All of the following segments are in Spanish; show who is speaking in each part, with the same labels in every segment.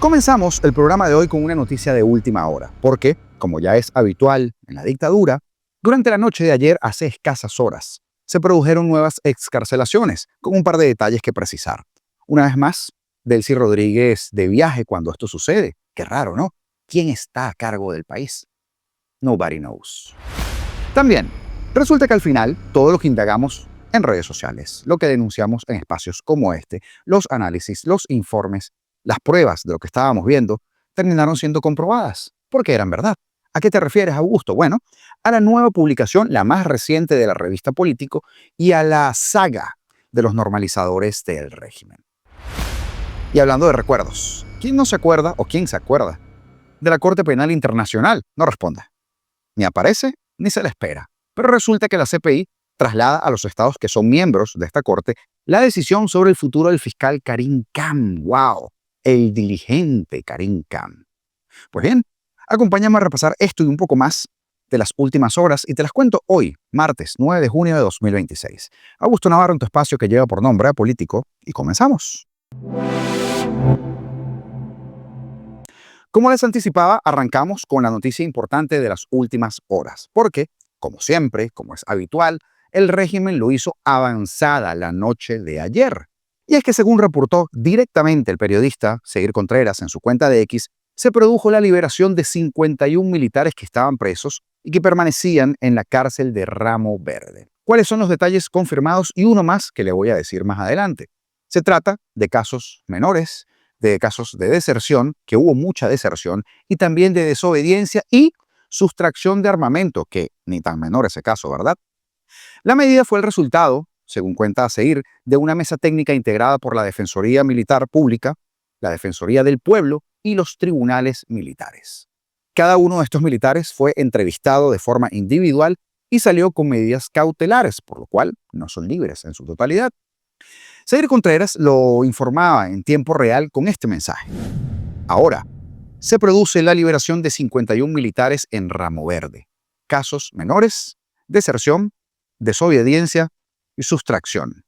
Speaker 1: Comenzamos el programa de hoy con una noticia de última hora, porque, como ya es habitual en la dictadura, durante la noche de ayer, hace escasas horas, se produjeron nuevas excarcelaciones, con un par de detalles que precisar. Una vez más, Delcy Rodríguez de viaje cuando esto sucede. Qué raro, ¿no? ¿Quién está a cargo del país? Nobody knows. También, resulta que al final, todo lo que indagamos en redes sociales, lo que denunciamos en espacios como este, los análisis, los informes, las pruebas de lo que estábamos viendo, terminaron siendo comprobadas, porque eran verdad. ¿A qué te refieres, Augusto? Bueno, a la nueva publicación, la más reciente de la revista Político, y a la saga de los normalizadores del régimen. Y hablando de recuerdos, ¿quién no se acuerda o quién se acuerda de la Corte Penal Internacional? No responda. Ni aparece ni se le espera. Pero resulta que la CPI traslada a los estados que son miembros de esta corte la decisión sobre el futuro del fiscal Karim Khan. ¡Wow! El diligente Karim Khan. Pues bien, acompáñame a repasar esto y un poco más de las últimas horas y te las cuento hoy, martes 9 de junio de 2026. Augusto Navarro en tu espacio que lleva por nombre a Político y comenzamos. Como les anticipaba, arrancamos con la noticia importante de las últimas horas, porque, como siempre, como es habitual, el régimen lo hizo avanzada la noche de ayer. Y es que según reportó directamente el periodista Seguir Contreras en su cuenta de X, se produjo la liberación de 51 militares que estaban presos y que permanecían en la cárcel de Ramo Verde. ¿Cuáles son los detalles confirmados? Y uno más que le voy a decir más adelante. Se trata de casos menores, de casos de deserción, que hubo mucha deserción, y también de desobediencia y sustracción de armamento, que ni tan menor ese caso, ¿verdad? La medida fue el resultado, según cuenta Seguir, de una mesa técnica integrada por la Defensoría Militar Pública, la Defensoría del Pueblo y los tribunales militares. Cada uno de estos militares fue entrevistado de forma individual y salió con medidas cautelares, por lo cual no son libres en su totalidad. Seguir Contreras lo informaba en tiempo real con este mensaje. Ahora, se produce la liberación de 51 militares en Ramo Verde. Casos menores, deserción, desobediencia y sustracción.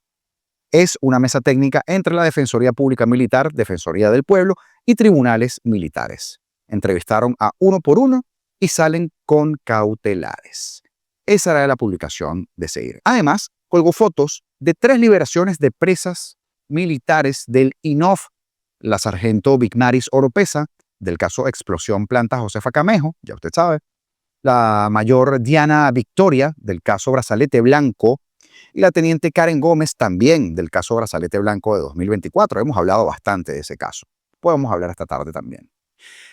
Speaker 1: Es una mesa técnica entre la Defensoría Pública Militar, Defensoría del Pueblo y tribunales militares. Entrevistaron a uno por uno y salen con cautelares. Esa era la publicación de Seguir. Además, colgó fotos de 3 liberaciones de presas militares del INOF, la sargento Vignaris Oropesa, del caso Explosión Planta Josefa Camejo, ya usted sabe, la mayor Diana Victoria, del caso Brazalete Blanco, y la teniente Karen Gómez, también del caso Brazalete Blanco de 2024. Hemos hablado bastante de ese caso. Podemos hablar esta tarde también.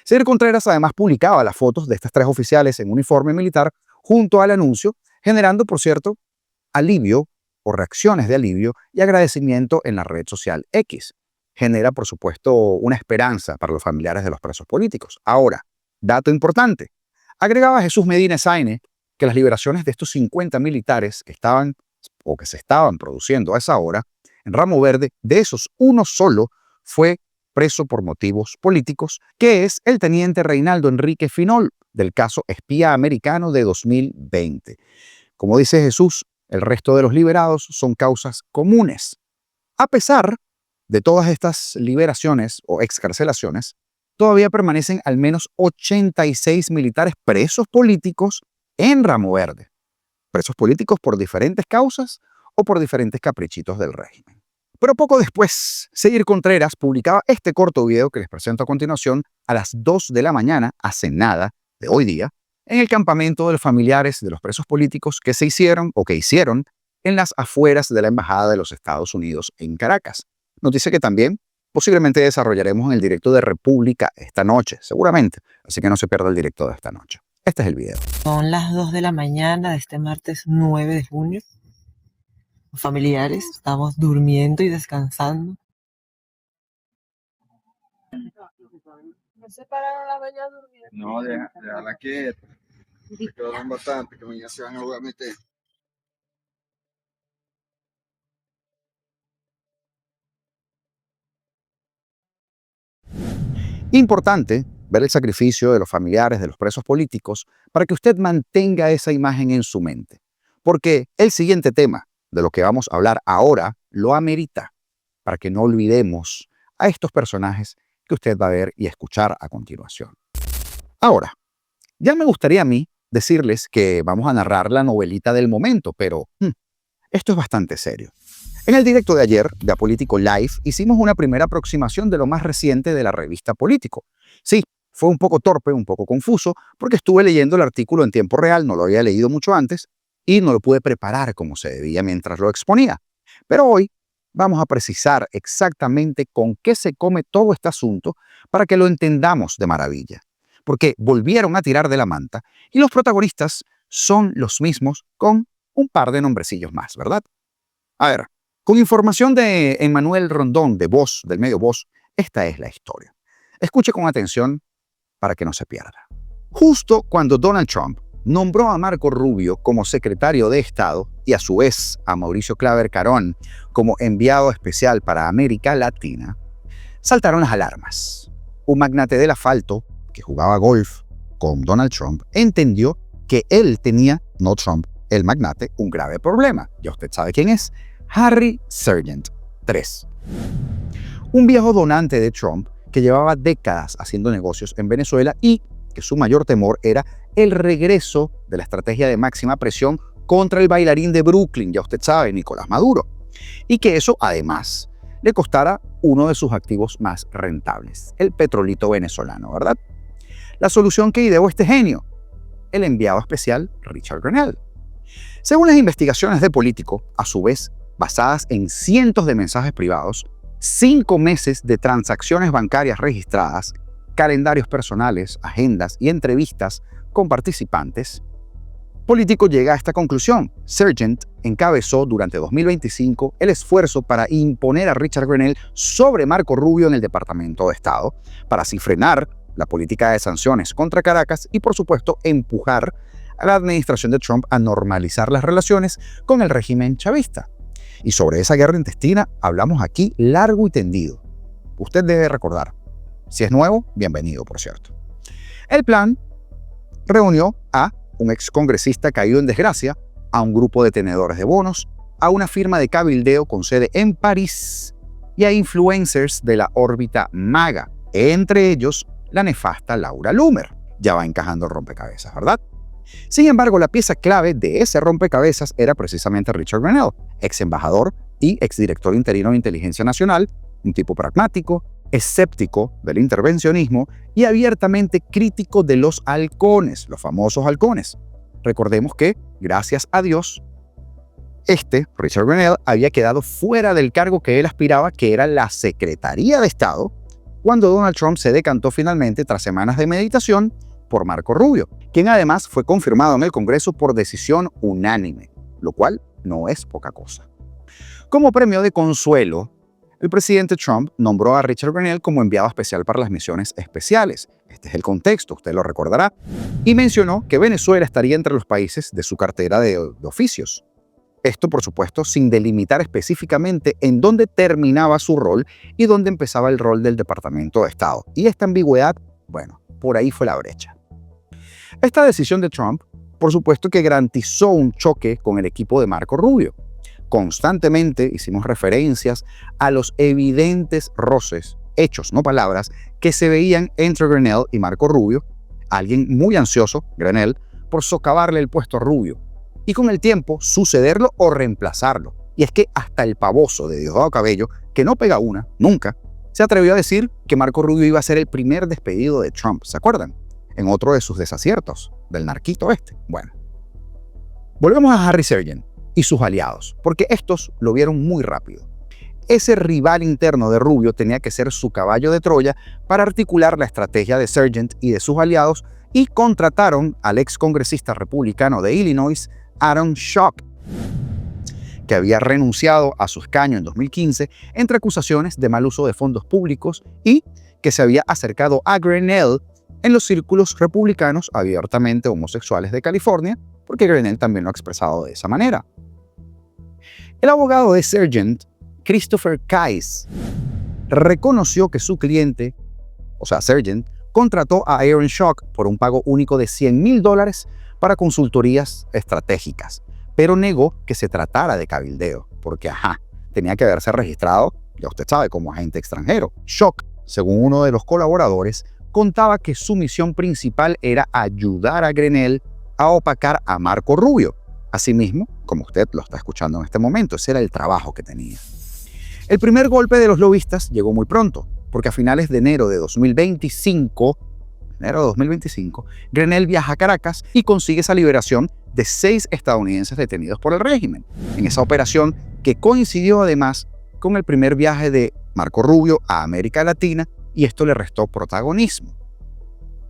Speaker 1: Seguir Contreras además publicaba las fotos de estas 3 oficiales en uniforme militar junto al anuncio, generando, por cierto, alivio o reacciones de alivio y agradecimiento en la red social X. Genera, por supuesto, una esperanza para los familiares de los presos políticos. Ahora, dato importante. Agregaba Jesús Medina Sáenz que las liberaciones de estos 50 militares que estaban o que se estaban produciendo a esa hora en Ramo Verde, de esos uno solo fue preso por motivos políticos, que es el teniente Reinaldo Enrique Finol, del caso Espía Americano de 2020. Como dice Jesús, el resto de los liberados son causas comunes. A pesar de todas estas liberaciones o excarcelaciones, todavía permanecen al menos 86 militares presos políticos en Ramo Verde. Presos políticos por diferentes causas o por diferentes caprichitos del régimen. Pero poco después, Seguir Contreras publicaba este corto video que les presento a continuación a las 2 de la mañana, hace nada, de hoy día, en el campamento de los familiares de los presos políticos que se hicieron o que hicieron en las afueras de la Embajada de los Estados Unidos en Caracas. Noticia que también posiblemente desarrollaremos en el directo de República esta noche, seguramente, así que no se pierda el directo de esta noche. Este es el video.
Speaker 2: Son las 2 de la mañana de este martes 9 de junio. Los familiares estamos durmiendo y descansando.
Speaker 3: ¿No se pararon las bellas durmiendo?
Speaker 4: No, déjala quieta. Se quedaron bastante, que mañana se van a meter.
Speaker 1: Importante ver el sacrificio de los familiares de los presos políticos para que usted mantenga esa imagen en su mente. Porque el siguiente tema de lo que vamos a hablar ahora lo amerita, para que no olvidemos a estos personajes que usted va a ver y escuchar a continuación. Ahora, ya me gustaría a mí decirles que vamos a narrar la novelita del momento, pero esto es bastante serio. En el directo de ayer de Apolítico Live hicimos una primera aproximación de lo más reciente de la revista Político. Sí, fue un poco torpe, un poco confuso, porque estuve leyendo el artículo en tiempo real, no lo había leído mucho antes, y no lo pude preparar como se debía mientras lo exponía. Pero hoy vamos a precisar exactamente con qué se come todo este asunto para que lo entendamos de maravilla. Porque volvieron a tirar de la manta y los protagonistas son los mismos con un par de nombrecillos más, ¿verdad? A ver, con información de Emmanuel Rondón de Voz, del medio Voz, esta es la historia. Escuche con atención para que no se pierda. Justo cuando Donald Trump nombró a Marco Rubio como secretario de Estado y a su vez a Mauricio Claver Carón como enviado especial para América Latina, saltaron las alarmas. Un magnate del asfalto que jugaba golf con Donald Trump entendió que él tenía, no Trump, el magnate, un grave problema. Ya usted sabe quién es. Harry Sergent III. Un viejo donante de Trump que llevaba décadas haciendo negocios en Venezuela y que su mayor temor era el regreso de la estrategia de máxima presión contra el bailarín de Brooklyn, ya usted sabe, Nicolás Maduro, y que eso además le costara uno de sus activos más rentables, el petrolito venezolano, ¿verdad? La solución que ideó este genio, el enviado especial Richard Grenell. Según las investigaciones de Político, a su vez basadas en cientos de mensajes privados, 5 meses de transacciones bancarias registradas, calendarios personales, agendas y entrevistas con participantes, Político llega a esta conclusión. Sergent encabezó durante 2025 el esfuerzo para imponer a Richard Grenell sobre Marco Rubio en el Departamento de Estado, para así frenar la política de sanciones contra Caracas y, por supuesto, empujar a la administración de Trump a normalizar las relaciones con el régimen chavista. Y sobre esa guerra intestina hablamos aquí largo y tendido. Usted debe recordar. Si es nuevo, bienvenido, por cierto. El plan reunió a un excongresista caído en desgracia, a un grupo de tenedores de bonos, a una firma de cabildeo con sede en París y a influencers de la órbita MAGA, entre ellos la nefasta Laura Loomer. Ya va encajando el rompecabezas, ¿verdad? Sin embargo, la pieza clave de ese rompecabezas era precisamente Richard Grenell, ex embajador y exdirector interino de Inteligencia Nacional, un tipo pragmático, escéptico del intervencionismo y abiertamente crítico de los halcones, los famosos halcones. Recordemos que, gracias a Dios, Richard Grenell, había quedado fuera del cargo que él aspiraba, que era la Secretaría de Estado, cuando Donald Trump se decantó finalmente, tras semanas de meditación, por Marco Rubio, quien además fue confirmado en el Congreso por decisión unánime, lo cual no es poca cosa. Como premio de consuelo, el presidente Trump nombró a Richard Grenell como enviado especial para las misiones especiales. Este es el contexto, usted lo recordará. Y mencionó que Venezuela estaría entre los países de su cartera de oficios. Esto, por supuesto, sin delimitar específicamente en dónde terminaba su rol y dónde empezaba el rol del Departamento de Estado. Y esta ambigüedad, bueno, por ahí fue la brecha. Esta decisión de Trump, por supuesto que garantizó un choque con el equipo de Marco Rubio. Constantemente hicimos referencias a los evidentes roces, hechos, no palabras, que se veían entre Grenell y Marco Rubio, alguien muy ansioso, Grenell, por socavarle el puesto a Rubio, y con el tiempo sucederlo o reemplazarlo. Y es que hasta el pavoso de Diosdado Cabello, que no pega una, nunca, se atrevió a decir que Marco Rubio iba a ser el primer despedido de Trump, ¿se acuerdan? En otro de sus desaciertos, del narquito este. Bueno, volvemos a Harry Sergent y sus aliados, porque estos lo vieron muy rápido. Ese rival interno de Rubio tenía que ser su caballo de Troya para articular la estrategia de Sergent y de sus aliados, y contrataron al ex congresista republicano de Illinois, Aaron Schock, que había renunciado a su escaño en 2015 entre acusaciones de mal uso de fondos públicos y que se había acercado a Grenell en los círculos republicanos abiertamente homosexuales de California, porque Grenell también lo ha expresado de esa manera. El abogado de Sergent, Christopher Kais, reconoció que su cliente, o sea, Sergent, contrató a Aaron Schock por un pago único de $100,000 para consultorías estratégicas, pero negó que se tratara de cabildeo, porque tenía que haberse registrado, ya usted sabe, como agente extranjero. Schock según uno de los colaboradores, contaba que su misión principal era ayudar a Grenell a opacar a Marco Rubio. Asimismo, como usted lo está escuchando en este momento, ese era el trabajo que tenía. El primer golpe de los lobistas llegó muy pronto, porque a finales de enero de 2025, Grenell viaja a Caracas y consigue esa liberación de 6 estadounidenses detenidos por el régimen, en esa operación que coincidió además con el primer viaje de Marco Rubio a América Latina, y esto le restó protagonismo.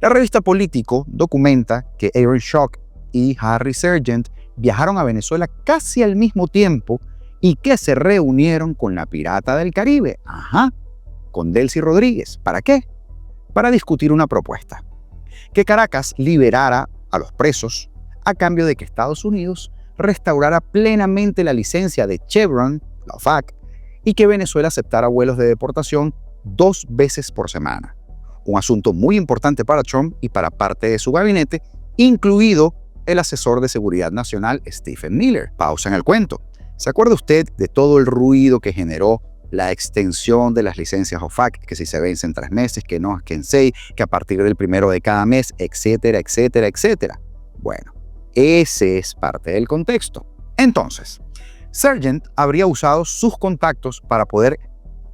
Speaker 1: La revista Político documenta que Aaron Schock y Harry Sergent viajaron a Venezuela casi al mismo tiempo y que se reunieron con la pirata del Caribe, con Delcy Rodríguez. ¿Para qué? Para discutir una propuesta: que Caracas liberara a los presos a cambio de que Estados Unidos restaurara plenamente la licencia de Chevron, la OFAC, y que Venezuela aceptara vuelos de deportación 2 veces por semana. Un asunto muy importante para Trump y para parte de su gabinete, incluido el asesor de seguridad nacional Stephen Miller. Pausa en el cuento. ¿Se acuerda usted de todo el ruido que generó la extensión de las licencias OFAC, que si se vence en 3 meses, que no, que en 6, que a partir del 1 de cada mes, etcétera, etcétera, etcétera? Bueno, ese es parte del contexto. Entonces, Sergent habría usado sus contactos para poder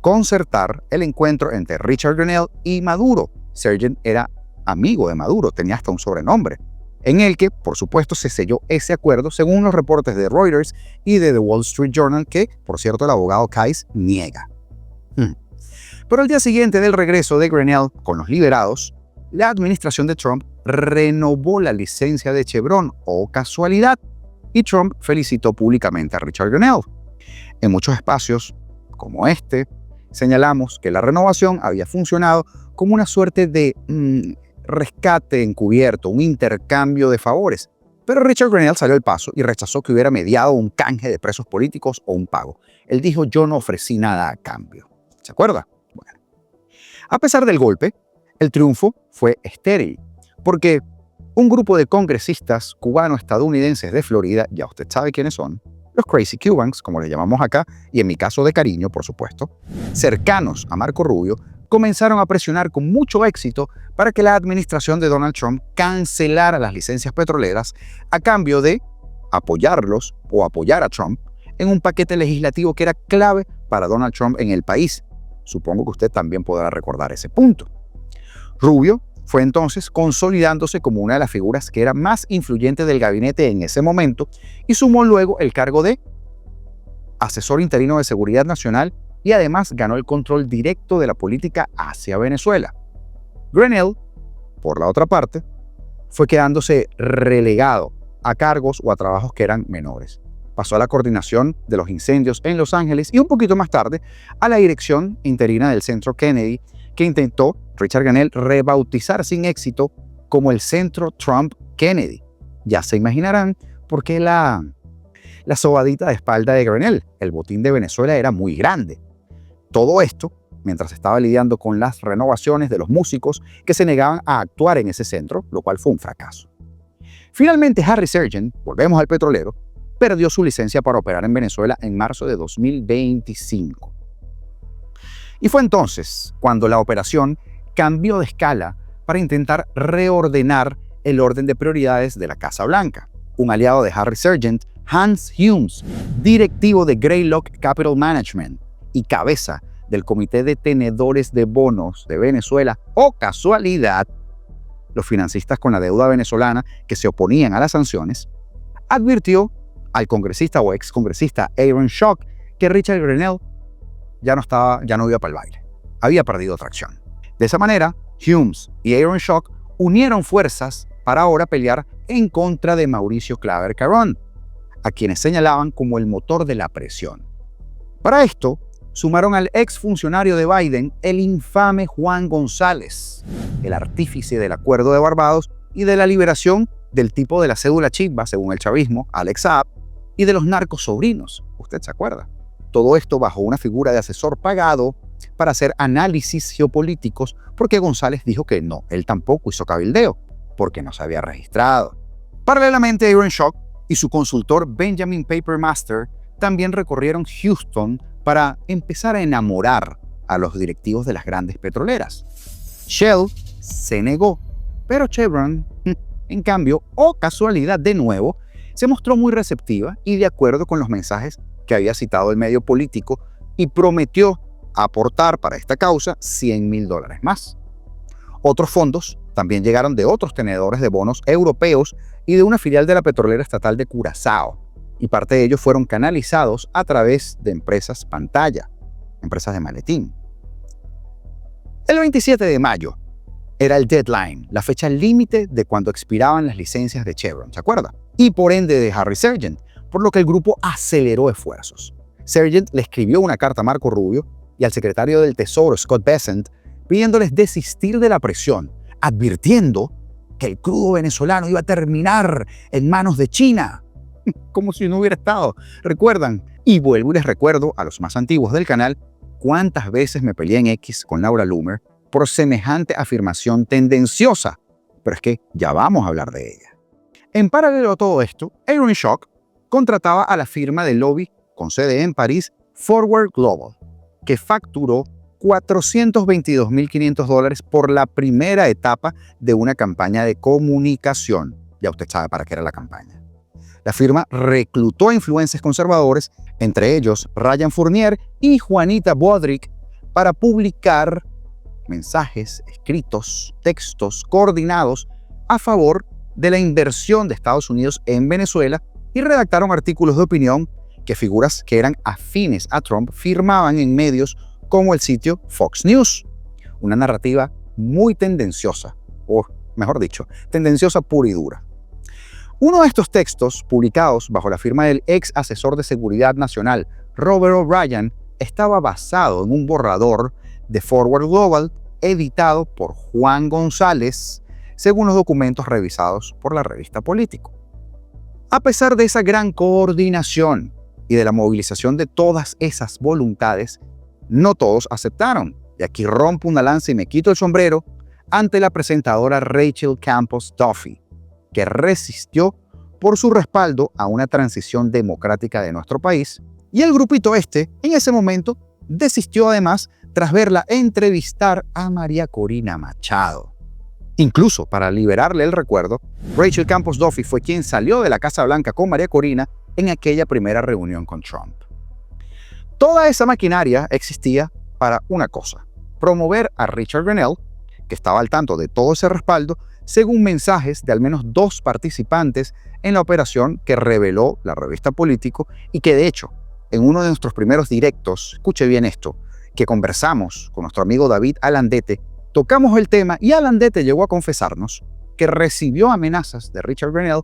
Speaker 1: concertar el encuentro entre Richard Grenell y Maduro. Sergent era amigo de Maduro, tenía hasta un sobrenombre, en el que, por supuesto, se selló ese acuerdo según los reportes de Reuters y de The Wall Street Journal, que, por cierto, el abogado Kais niega. Pero al día siguiente del regreso de Grenell con los liberados, la administración de Trump renovó la licencia de Chevron, o casualidad, y Trump felicitó públicamente a Richard Grenell. En muchos espacios, como este, señalamos que la renovación había funcionado como una suerte de rescate encubierto, un intercambio de favores. Pero Richard Grenell salió al paso y rechazó que hubiera mediado un canje de presos políticos o un pago. Él dijo: yo no ofrecí nada a cambio. ¿Se acuerda? Bueno. A pesar del golpe, el triunfo fue estéril, porque un grupo de congresistas cubano-estadounidenses de Florida, ya usted sabe quiénes son, los Crazy Cubans, como les llamamos acá, y en mi caso de cariño, por supuesto, cercanos a Marco Rubio, comenzaron a presionar con mucho éxito para que la administración de Donald Trump cancelara las licencias petroleras a cambio de apoyarlos o apoyar a Trump en un paquete legislativo que era clave para Donald Trump en el país. Supongo que usted también podrá recordar ese punto. Rubio fue entonces consolidándose como una de las figuras que era más influyente del gabinete en ese momento y sumó luego el cargo de asesor interino de seguridad nacional y además ganó el control directo de la política hacia Venezuela. Grenell, por la otra parte, fue quedándose relegado a cargos o a trabajos que eran menores. Pasó a la coordinación de los incendios en Los Ángeles y un poquito más tarde a la dirección interina del Centro Kennedy, que intentó Richard Grenell rebautizar sin éxito como el Centro Trump Kennedy. Ya se imaginarán por qué la sobadita de espalda de Grenell. El botín de Venezuela era muy grande. Todo esto mientras estaba lidiando con las renovaciones de los músicos que se negaban a actuar en ese centro, lo cual fue un fracaso. Finalmente, Harry Sergent, volvemos al petrolero, perdió su licencia para operar en Venezuela en marzo de 2025. Y fue entonces cuando la operación cambió de escala para intentar reordenar el orden de prioridades de la Casa Blanca. Un aliado de Harry Sergent, Hans Humes, directivo de Greylock Capital Management y cabeza del Comité de Tenedores de Bonos de Venezuela, o casualidad, los financistas con la deuda venezolana que se oponían a las sanciones, advirtió al congresista o excongresista Aaron Schock que Richard Grenell ya no iba para el baile. Había perdido tracción. De esa manera, Humes y Aaron Schock unieron fuerzas para ahora pelear en contra de Mauricio Claver Carón, a quienes señalaban como el motor de la presión. Para esto, sumaron al exfuncionario de Biden, el infame Juan González, el artífice del Acuerdo de Barbados y de la liberación del tipo de la cédula Chimba, según el chavismo, Alex Saab, y de los narcos sobrinos. ¿Usted se acuerda? Todo esto bajo una figura de asesor pagado para hacer análisis geopolíticos, porque González dijo que no, él tampoco hizo cabildeo, porque no se había registrado. Paralelamente, Aaron Schock y su consultor Benjamin Papermaster también recorrieron Houston para empezar a enamorar a los directivos de las grandes petroleras. Shell se negó, pero Chevron, en cambio, casualidad de nuevo, se mostró muy receptiva y de acuerdo con los mensajes que había citado el medio político y prometió aportar para esta causa $100,000 más. Otros fondos también llegaron de otros tenedores de bonos europeos y de una filial de la petrolera estatal de Curazao, y parte de ellos fueron canalizados a través de empresas pantalla, empresas de maletín. El 27 de mayo era el deadline, la fecha límite de cuando expiraban las licencias de Chevron, ¿se acuerda? Y por ende de Harry Sergent, por lo que el grupo aceleró esfuerzos. Sergent le escribió una carta a Marco Rubio y al secretario del Tesoro, Scott Bessent, pidiéndoles desistir de la presión, advirtiendo que el crudo venezolano iba a terminar en manos de China. Como si no hubiera estado. ¿Recuerdan? Y vuelvo y les recuerdo a los más antiguos del canal cuántas veces me peleé en X con Laura Loomer por semejante afirmación tendenciosa. Pero es que ya vamos a hablar de ella. En paralelo a todo esto, Aaron Schock contrataba a la firma de lobby con sede en París, Forward Global, que facturó $422,500 por la primera etapa de una campaña de comunicación. Ya usted sabe para qué era la campaña. La firma reclutó a influencers conservadores, entre ellos Ryan Fournier y Juanita Bodrick, para publicar mensajes, escritos, textos coordinados a favor de la inversión de Estados Unidos en Venezuela y redactaron artículos de opinión que figuras que eran afines a Trump firmaban en medios como el sitio Fox News. Una narrativa muy tendenciosa, o mejor dicho, tendenciosa pura y dura. Uno de estos textos, publicados bajo la firma del ex asesor de seguridad nacional Robert O'Brien, estaba basado en un borrador de Forward Global editado por Juan González, según los documentos revisados por la revista Político. A pesar de esa gran coordinación y de la movilización de todas esas voluntades, no todos aceptaron. Y aquí rompo una lanza y me quito el sombrero ante la presentadora Rachel Campos Duffy, que resistió por su respaldo a una transición democrática de nuestro país, y el grupito en ese momento, desistió además tras verla entrevistar a María Corina Machado. Incluso para liberarle el recuerdo, Rachel Campos Duffy fue quien salió de la Casa Blanca con María Corina en aquella primera reunión con Trump. Toda esa maquinaria existía para una cosa: promover a Richard Grenell, que estaba al tanto de todo ese respaldo, según mensajes de al menos 2 participantes en la operación que reveló la revista Político y que de hecho, en uno de nuestros primeros directos, escuche bien esto, que conversamos con nuestro amigo David Alandete, tocamos el tema y Alandete llegó a confesarnos que recibió amenazas de Richard Grenell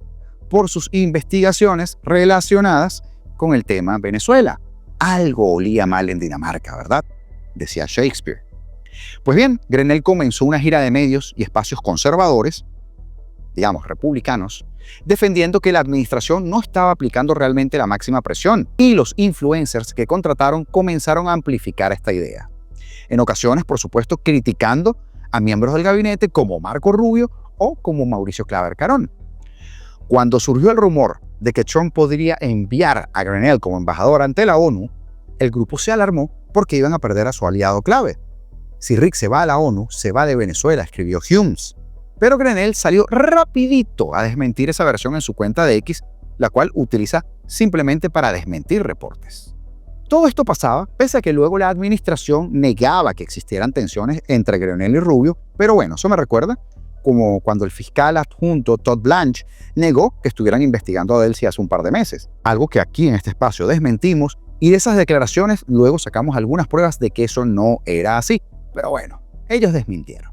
Speaker 1: por sus investigaciones relacionadas con el tema Venezuela. Algo olía mal en Dinamarca, ¿verdad?, decía Shakespeare. Pues bien, Grenell comenzó una gira de medios y espacios conservadores, digamos republicanos, defendiendo que la administración no estaba aplicando realmente la máxima presión, y los influencers que contrataron comenzaron a amplificar esta idea. En ocasiones, por supuesto, criticando a miembros del gabinete como Marco Rubio o como Mauricio Claver Carón. Cuando surgió el rumor de que Trump podría enviar a Grenell como embajador ante la ONU, el grupo se alarmó porque iban a perder a su aliado clave. Si Rick se va a la ONU, se va de Venezuela, escribió Humes. Pero Grenell salió rapidito a desmentir esa versión en su cuenta de X, la cual utiliza simplemente para desmentir reportes. Todo esto pasaba pese a que luego la administración negaba que existieran tensiones entre Grenell y Rubio, pero bueno, eso me recuerda como cuando el fiscal adjunto Todd Blanche negó que estuvieran investigando a Delcy hace un par de meses, algo que aquí en este espacio desmentimos, y de esas declaraciones luego sacamos algunas pruebas de que eso no era así. Pero bueno, ellos desmintieron.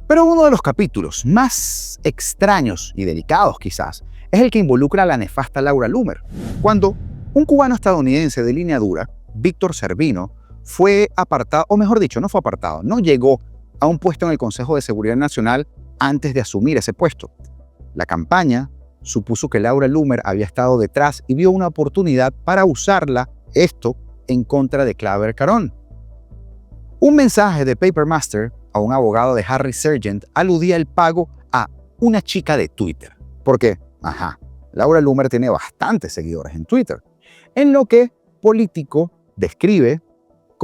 Speaker 1: Pero uno de los capítulos más extraños y delicados quizás es el que involucra a la nefasta Laura Loomer, cuando un cubano estadounidense de línea dura, Víctor Servino, fue apartado, o mejor dicho, no fue apartado, no llegó a un puesto en el Consejo de Seguridad Nacional antes de asumir ese puesto. La campaña supuso que Laura Loomer había estado detrás y vio una oportunidad para usarla, esto, en contra de Claver Carón. Un mensaje de Papermaster a un abogado de Harry Sergent aludía el pago a una chica de Twitter. Porque, Laura Loomer tiene bastantes seguidores en Twitter. En lo que Político describe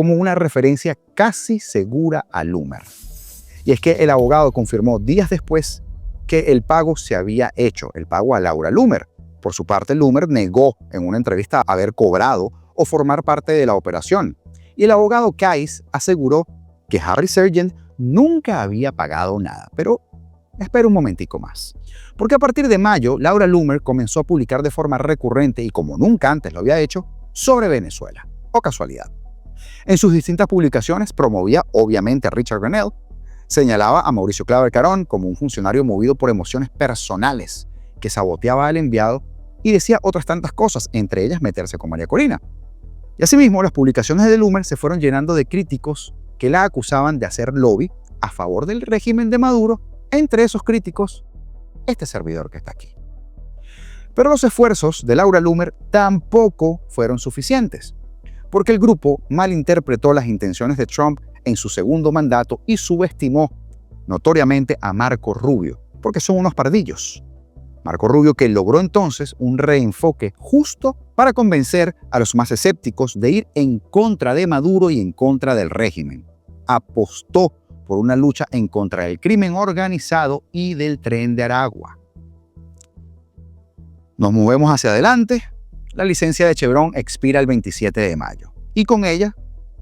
Speaker 1: como una referencia casi segura a Loomer. Y es que el abogado confirmó días después que el pago se había hecho, el pago a Laura Loomer. Por su parte, Loomer negó en una entrevista haber cobrado o formar parte de la operación. Y el abogado Kais aseguró que Harry Sergent nunca había pagado nada. Pero espera un momentico más. Porque a partir de mayo, Laura Loomer comenzó a publicar de forma recurrente y como nunca antes lo había hecho, sobre Venezuela. O casualidad. En sus distintas publicaciones promovía obviamente a Richard Grenell, señalaba a Mauricio Claver Carón como un funcionario movido por emociones personales que saboteaba al enviado y decía otras tantas cosas, entre ellas meterse con María Corina. Y asimismo, las publicaciones de Loomer se fueron llenando de críticos que la acusaban de hacer lobby a favor del régimen de Maduro, entre esos críticos, este servidor que está aquí. Pero los esfuerzos de Laura Loomer tampoco fueron suficientes, porque el grupo malinterpretó las intenciones de Trump en su segundo mandato y subestimó notoriamente a Marco Rubio, porque son unos pardillos. Marco Rubio que logró entonces un reenfoque justo para convencer a los más escépticos de ir en contra de Maduro y en contra del régimen. Apostó por una lucha en contra del crimen organizado y del Tren de Aragua. Nos movemos hacia adelante. La licencia de Chevron expira el 27 de mayo y con ella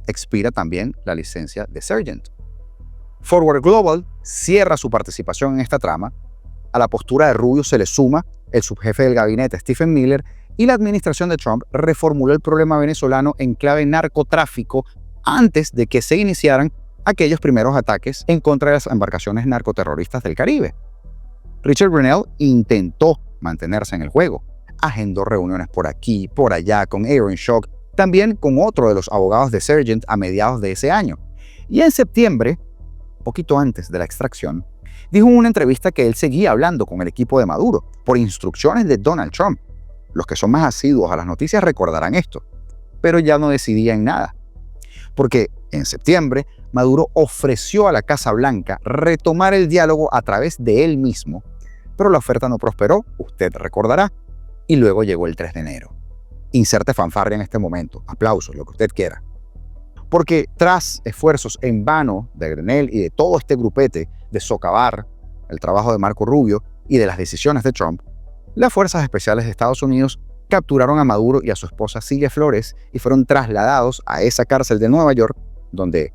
Speaker 1: expira también la licencia de Sergent. Forward Global cierra su participación en esta trama. A la postura de Rubio se le suma el subjefe del gabinete Stephen Miller y la administración de Trump reformuló el problema venezolano en clave narcotráfico antes de que se iniciaran aquellos primeros ataques en contra de las embarcaciones narcoterroristas del Caribe. Richard Grenell intentó mantenerse en el juego. Agendó reuniones por aquí, por allá, con Aaron Schock, también con otro de los abogados de Sergent a mediados de ese año. Y en septiembre, poquito antes de la extracción, dijo en una entrevista que él seguía hablando con el equipo de Maduro por instrucciones de Donald Trump. Los que son más asiduos a las noticias recordarán esto, pero ya no decidía en nada. Porque en septiembre, Maduro ofreció a la Casa Blanca retomar el diálogo a través de él mismo, pero la oferta no prosperó, usted recordará, y luego llegó el 3 de enero. Inserte fanfarria en este momento, aplausos, lo que usted quiera. Porque tras esfuerzos en vano de Grenell y de todo este grupete de socavar el trabajo de Marco Rubio y de las decisiones de Trump, las fuerzas especiales de Estados Unidos capturaron a Maduro y a su esposa Cilia Flores y fueron trasladados a esa cárcel de Nueva York, donde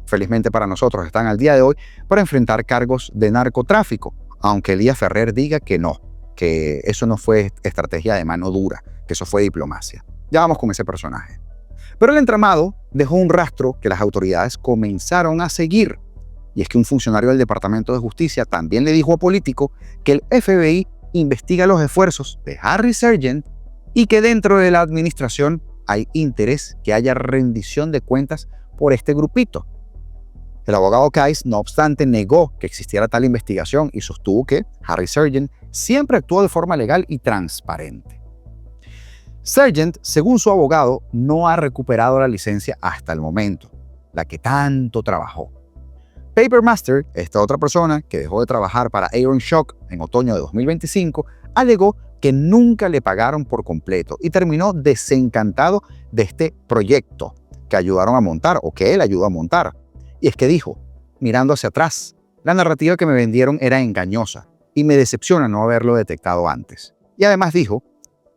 Speaker 1: felizmente para nosotros están al día de hoy, para enfrentar cargos de narcotráfico, aunque Elías Ferrer diga que no, que eso no fue estrategia de mano dura, que eso fue diplomacia. Ya vamos con ese personaje. Pero el entramado dejó un rastro que las autoridades comenzaron a seguir. Y es que un funcionario del Departamento de Justicia también le dijo a Político que el FBI investiga los esfuerzos de Harry Sergent y que dentro de la administración hay interés que haya rendición de cuentas por este grupito. El abogado Kais, no obstante, negó que existiera tal investigación y sostuvo que Harry Sergent siempre actuó de forma legal y transparente. Sergent, según su abogado, no ha recuperado la licencia hasta el momento, la que tanto trabajó. Papermaster, esta otra persona que dejó de trabajar para Aaron Schock en otoño de 2025, alegó que nunca le pagaron por completo y terminó desencantado de este proyecto que ayudaron a montar o que él ayudó a montar. Y es que dijo, mirando hacia atrás, la narrativa que me vendieron era engañosa y me decepciona no haberlo detectado antes. Y además dijo,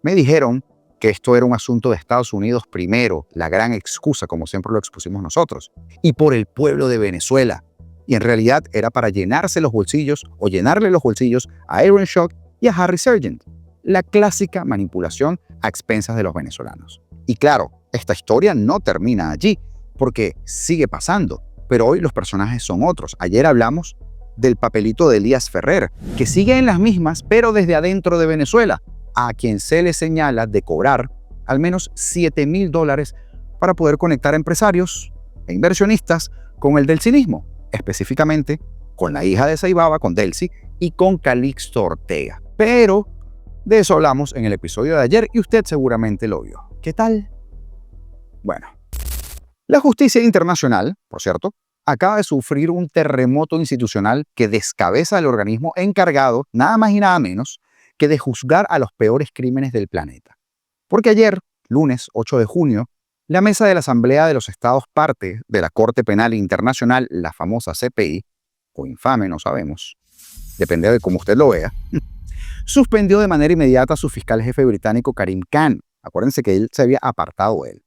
Speaker 1: me dijeron que esto era un asunto de Estados Unidos primero, la gran excusa, como siempre lo expusimos nosotros, y por el pueblo de Venezuela. Y en realidad era para llenarse los bolsillos o llenarle los bolsillos a Aaron Schock y a Harry Sergent. La clásica manipulación a expensas de los venezolanos. Y claro, esta historia no termina allí, porque sigue pasando. Pero hoy los personajes son otros. Ayer hablamos del papelito de Elías Ferrer, que sigue en las mismas, pero desde adentro de Venezuela, a quien se le señala de cobrar al menos $7,000 para poder conectar a empresarios e inversionistas con el delcinismo, específicamente con la hija de Saibaba, con Delcy, y con Calixto Ortega. Pero de eso hablamos en el episodio de ayer y usted seguramente lo vio. ¿Qué tal? Bueno, la justicia internacional, por cierto, acaba de sufrir un terremoto institucional que descabeza al organismo encargado, nada más y nada menos, que de juzgar a los peores crímenes del planeta. Porque ayer, lunes 8 de junio, la mesa de la Asamblea de los Estados parte de la Corte Penal Internacional, la famosa CPI, o infame, no sabemos, depende de cómo usted lo vea, suspendió de manera inmediata a su fiscal jefe británico Karim Khan. Acuérdense que él se había apartado de él.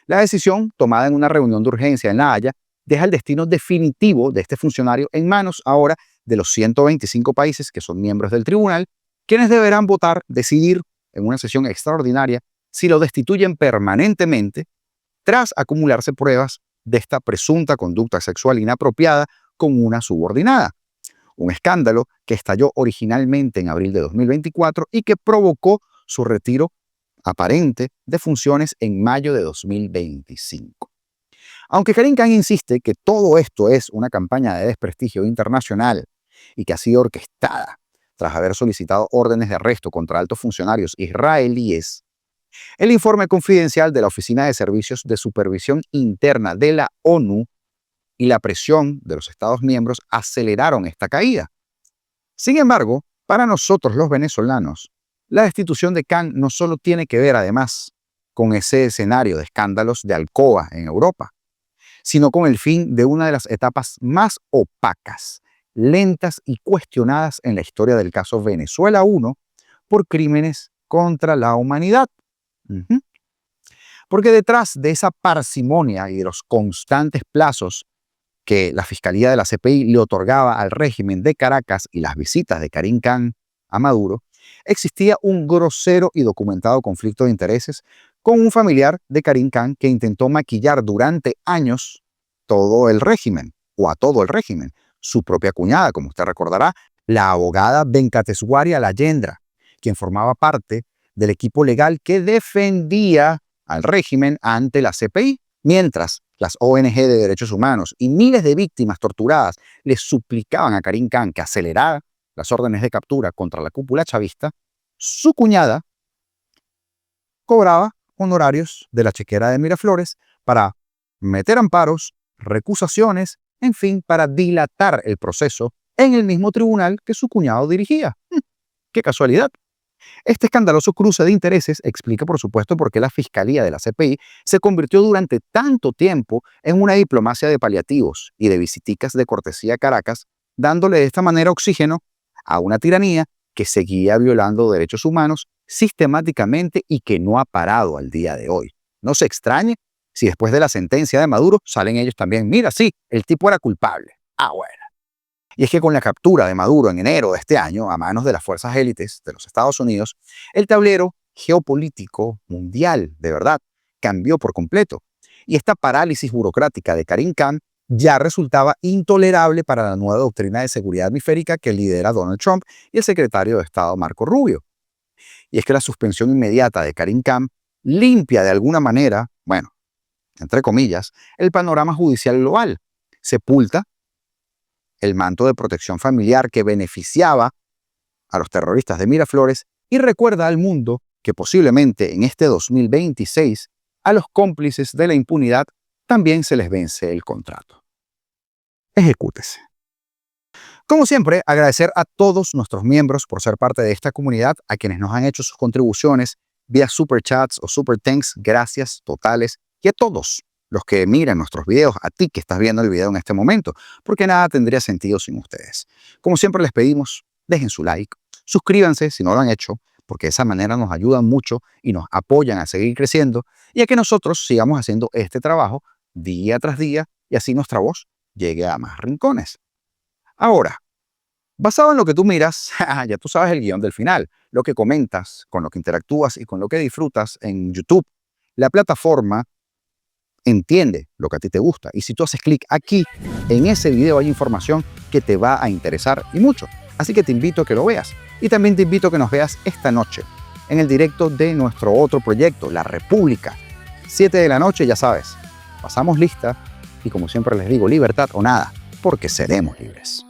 Speaker 1: La decisión, tomada en una reunión de urgencia en La Haya, deja el destino definitivo de este funcionario en manos ahora de los 125 países que son miembros del tribunal, quienes deberán decidir en una sesión extraordinaria si lo destituyen permanentemente tras acumularse pruebas de esta presunta conducta sexual inapropiada con una subordinada. Un escándalo que estalló originalmente en abril de 2024 y que provocó su retiro aparente de funciones en mayo de 2025. Aunque Karim Khan insiste que todo esto es una campaña de desprestigio internacional y que ha sido orquestada tras haber solicitado órdenes de arresto contra altos funcionarios israelíes, el informe confidencial de la Oficina de Servicios de Supervisión Interna de la ONU y la presión de los Estados miembros aceleraron esta caída. Sin embargo, para nosotros los venezolanos, la destitución de Khan no solo tiene que ver además con ese escenario de escándalos de alcoba en Europa, sino con el fin de una de las etapas más opacas, lentas y cuestionadas en la historia del caso Venezuela 1 por crímenes contra la humanidad. Porque detrás de esa parsimonia y de los constantes plazos que la Fiscalía de la CPI le otorgaba al régimen de Caracas y las visitas de Karim Khan a Maduro, existía un grosero y documentado conflicto de intereses con un familiar de Karim Khan que intentó maquillar durante años todo el régimen, o a todo el régimen. Su propia cuñada, como usted recordará, la abogada Venkateswaria Rajendra, quien formaba parte del equipo legal que defendía al régimen ante la CPI, mientras las ONG de derechos humanos y miles de víctimas torturadas le suplicaban a Karim Khan que acelerara las órdenes de captura contra la cúpula chavista. Su cuñada cobraba honorarios de la chequera de Miraflores para meter amparos, recusaciones, en fin, para dilatar el proceso en el mismo tribunal que su cuñado dirigía. ¡Qué casualidad! Este escandaloso cruce de intereses explica, por supuesto, por qué la Fiscalía de la CPI se convirtió durante tanto tiempo en una diplomacia de paliativos y de visiticas de cortesía a Caracas, dándole de esta manera oxígeno a una tiranía que seguía violando derechos humanos sistemáticamente y que no ha parado al día de hoy. No se extrañe si después de la sentencia de Maduro salen ellos también. Mira, sí, el tipo era culpable. Ah, bueno. Y es que con la captura de Maduro en enero de este año a manos de las fuerzas élites de los Estados Unidos, el tablero geopolítico mundial, de verdad, cambió por completo. Y esta parálisis burocrática de Karim Khan ya resultaba intolerable para la nueva doctrina de seguridad hemisférica que lidera Donald Trump y el secretario de Estado Marco Rubio. Y es que la suspensión inmediata de Karim Khan limpia de alguna manera, bueno, entre comillas, el panorama judicial global, sepulta el manto de protección familiar que beneficiaba a los terroristas de Miraflores y recuerda al mundo que posiblemente en este 2026 a los cómplices de la impunidad también se les vence el contrato. Ejecútese. Como siempre, agradecer a todos nuestros miembros por ser parte de esta comunidad, a quienes nos han hecho sus contribuciones vía super chats o super thanks, gracias totales, y a todos los que miran nuestros videos, a ti que estás viendo el video en este momento, porque nada tendría sentido sin ustedes. Como siempre les pedimos, dejen su like, suscríbanse si no lo han hecho, porque de esa manera nos ayudan mucho y nos apoyan a seguir creciendo y a que nosotros sigamos haciendo este trabajo día tras día y así nuestra voz llegue a más rincones. Ahora, basado en lo que tú miras, ya tú sabes el guión del final, lo que comentas, con lo que interactúas y con lo que disfrutas en YouTube, la plataforma entiende lo que a ti te gusta. Y si tú haces clic aquí, en ese video hay información que te va a interesar y mucho. Así que te invito a que lo veas. Y también te invito a que nos veas esta noche en el directo de nuestro otro proyecto, La República. 7 de la noche, ya sabes. Pasamos lista y como siempre les digo, libertad o nada, porque seremos libres.